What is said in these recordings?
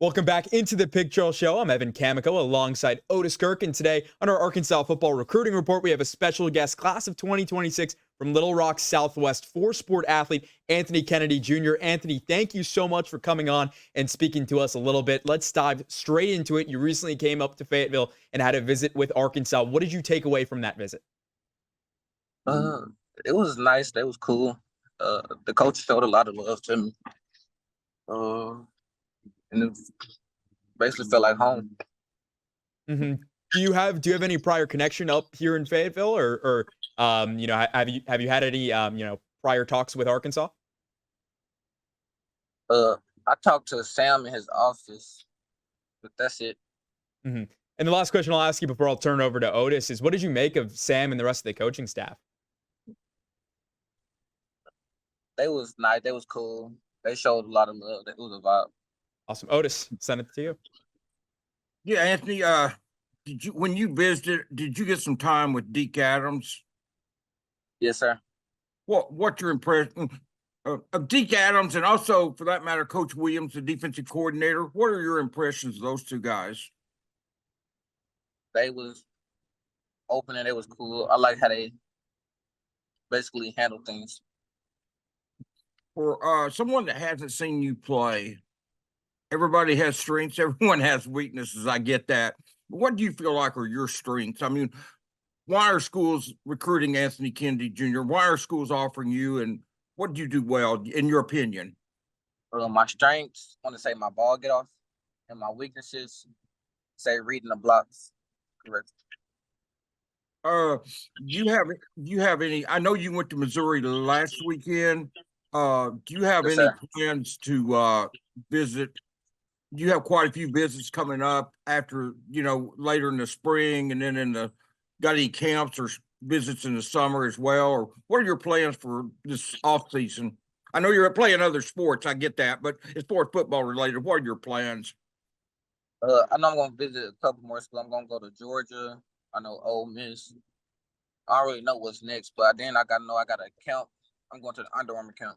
Welcome back into the Pig Trail Show. I'm Evan Camico alongside Otis Kirk, and today on our Arkansas Football Recruiting Report, we have a special guest, class of 2026 from Little Rock Southwest, four-sport athlete Anthony Kennedy Jr. Anthony, thank you so much for coming on and speaking to us a little bit. Let's dive straight into it. You recently came up to Fayetteville and had a visit with Arkansas. What did you take away from that visit? Uh, it was nice. That was cool. The coach showed a lot of love to me. And it basically felt like home. Mm-hmm. Do you have any prior connection up here in Fayetteville, or have you had any prior talks with Arkansas? I talked to Sam in his office, but that's it. Mm-hmm. And the last question I'll ask you before I'll turn over to Otis is, what did you make of Sam and the rest of the coaching staff? They was nice. They was cool. They showed a lot of love. It was a vibe. Awesome. Otis, send it to you. Yeah, Anthony, when you visited, did you get some time with Deke Adams? Yes, sir. What's your impression of Deke Adams, and also, for that matter, Coach Williams, the defensive coordinator? What are your impressions of those two guys? They was open and they was cool. I like how they basically handle things. For someone that hasn't seen you play, everybody has strengths, everyone has weaknesses. I get that. But what do you feel like are your strengths? I mean, why are schools recruiting Anthony Kennedy Jr.? Why are schools offering you, and what do you do well, in your opinion? My strengths, I want to say my ball get off, and my weaknesses, say reading the blocks. Correct. Do you have any? I know you went to Missouri last weekend. Do you have Yes, any sir. plans to visit? You have quite a few visits coming up after, later in the spring, and then got any camps or visits in the summer as well? Or what are your plans for this off season? I know you're playing other sports, I get that, but as far as football related, what are your plans? I know I'm going to visit a couple more schools. I'm going to go to Georgia. I know Ole Miss. I don't really know what's next, but then I got to know I got a camp. I'm going to the Under Armour camp.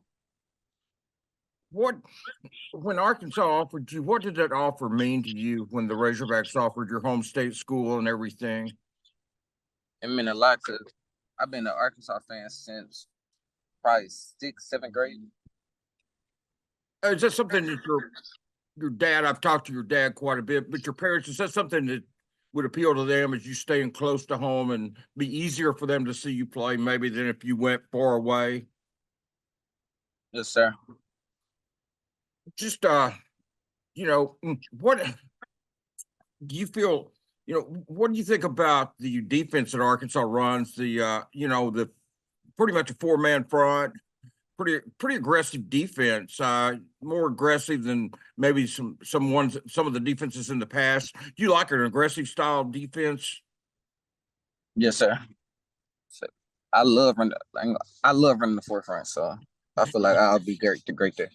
When Arkansas offered you, what did that offer mean to you when the Razorbacks offered your home state school and everything? It meant a lot because I've been an Arkansas fan since probably 6th, 7th grade. Is that something that your dad, I've talked to your dad quite a bit, but your parents, is that something that would appeal to them as you staying close to home and be easier for them to see you play maybe than if you went far away? Yes, sir. Just, what do you feel, what do you think about the defense that Arkansas runs? The pretty much a four-man front, pretty aggressive defense, more aggressive than maybe some of the defenses in the past. Do you like an aggressive style defense? Yes, sir. So, I love running the forefront, so I feel like I'll be great there.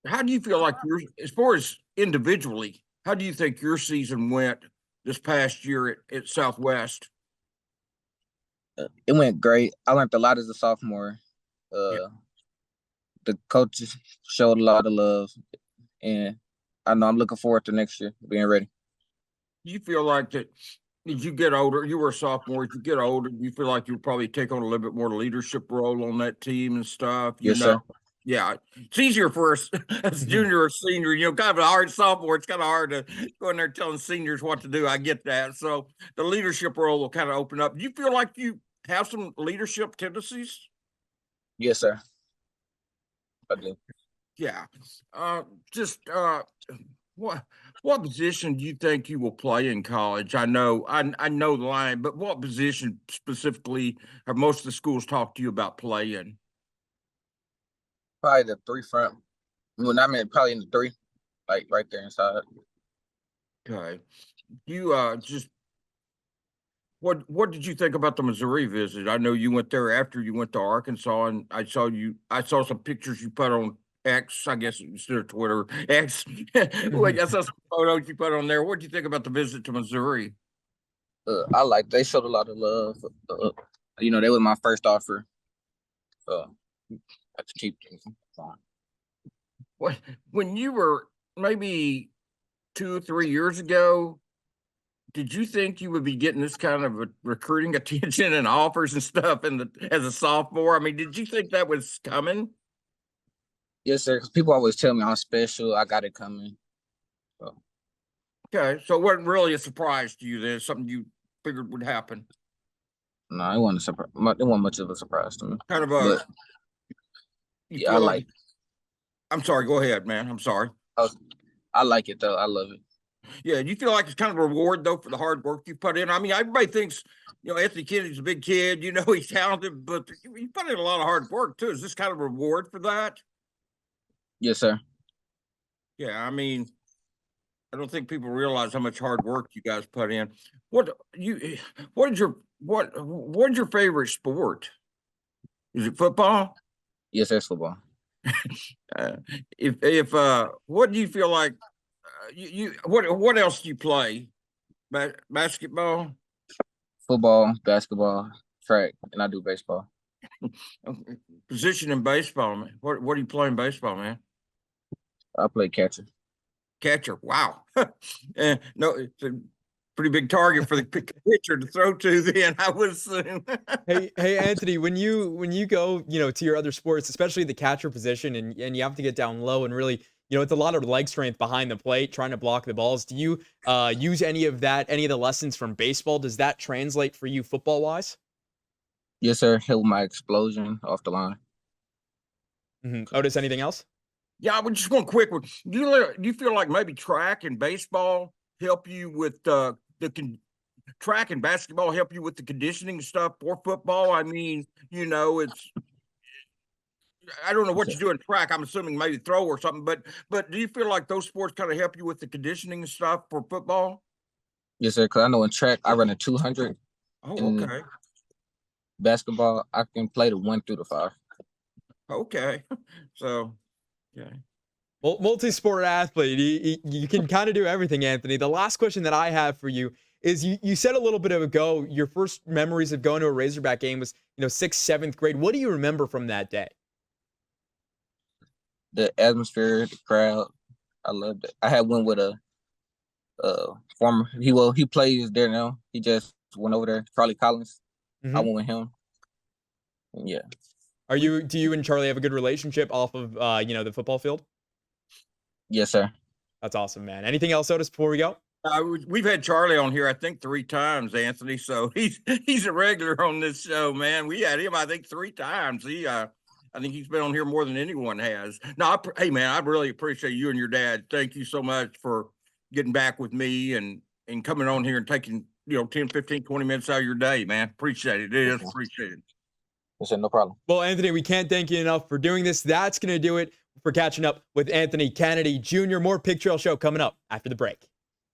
How do you feel like as far as individually, how do you think your season went this past year at Southwest? It went great. I learned a lot as a sophomore. The coaches showed a lot of love, and I know I'm looking forward to next year, being ready. Do you feel like that as you get older, you were a sophomore, as you get older, do you feel like you'll probably take on a little bit more leadership role on that team and stuff? Yes, sir. Yeah, it's easier for us as a junior or senior, kind of a hard sophomore. It's kind of hard to go in there telling seniors what to do. I get that. So the leadership role will kind of open up. Do you feel like you have some leadership tendencies? Yes, sir. I do. Yeah. What position do you think you will play in college? I know the line, but what position specifically have most of the schools talked to you about playing? Probably the 3 front. Well, I mean, probably in the 3, like right there inside. Okay. You what did you think about the Missouri visit? I know you went there after you went to Arkansas, and I saw some pictures you put on X, I guess instead of Twitter, X. Well, I saw some photos you put on there. What do you think about the visit to Missouri? They showed a lot of love. They was my first offer. So I have to keep things on. When you were maybe 2 or 3 years ago, did you think you would be getting this kind of recruiting attention and offers and stuff as a sophomore? I mean, did you think that was coming? Yes, sir. 'Cause people always tell me I'm special. I got it coming. So, Okay, so it wasn't really a surprise to you then, something you figured would happen. no, it wasn't a surprise. It wasn't much of a surprise to me. Kind of But you yeah, I feel like. I'm sorry, go ahead, man. I'm sorry. I like it though. I love it. Yeah, you feel like it's kind of a reward though for the hard work you put in. I mean, everybody thinks, Anthony Kennedy's a big kid, he's talented, but you put in a lot of hard work too. Is this kind of a reward for that? Yes, sir. Yeah, I mean, I don't think people realize how much hard work you guys put in. What is your favorite sport? Is it football? Yes, sir. It's football. If what do you feel like what else do you play? Basketball? Football, basketball, track, and I do baseball. Position in baseball, man. What do you play in baseball, man? I play catcher. Catcher. Wow. No, it's a pretty big target for the pitcher to throw to then, I would assume. Hey, Anthony, when you go, to your other sports, especially the catcher position, and you have to get down low and really, it's a lot of leg strength behind the plate, trying to block the balls. Do you use any of the lessons from baseball? Does that translate for you football wise? Yes, sir. Help my explosion off the line. Otis, anything else? Yeah, I would just one quick one. Do you feel like maybe track and baseball help you with track and basketball help you with the conditioning stuff for football? I mean, it's I don't know what you do in track. I'm assuming maybe throw or something, but do you feel like those sports kind of help you with the conditioning stuff for football? Yes, sir. Because I know in track I run a 200. Oh, okay. Basketball I can play the 1 through the 5. Okay. So, yeah. Well, multi-sport athlete, you can kind of do everything, Anthony. The last question that I have for you is you said a little bit ago your first memories of going to a Razorback game was 6th, 7th grade. What do you remember from that day? The atmosphere, the crowd, I loved it. I had one with a former. He plays there now. He just went over there, Charlie Collins. I went with him. And yeah. Do you and Charlie have a good relationship off of the football field? Yes, sir. That's awesome, man. Anything else, Otis, before we go? We've had Charlie on here, I think 3 times, Anthony. So he's a regular on this show, man. We had him, I think, 3 times. I think he's been on here more than anyone has. No, hey man, I really appreciate you and your dad. Thank you so much for getting back with me and coming on here and taking 10, 15, 20 minutes out of your day, man. Appreciate it. It is appreciated. Yes, sir, no problem. Well, Anthony, we can't thank you enough for doing this. That's going to do it for catching up with Anthony Kennedy Jr. More Pig Trail Show coming up after the break.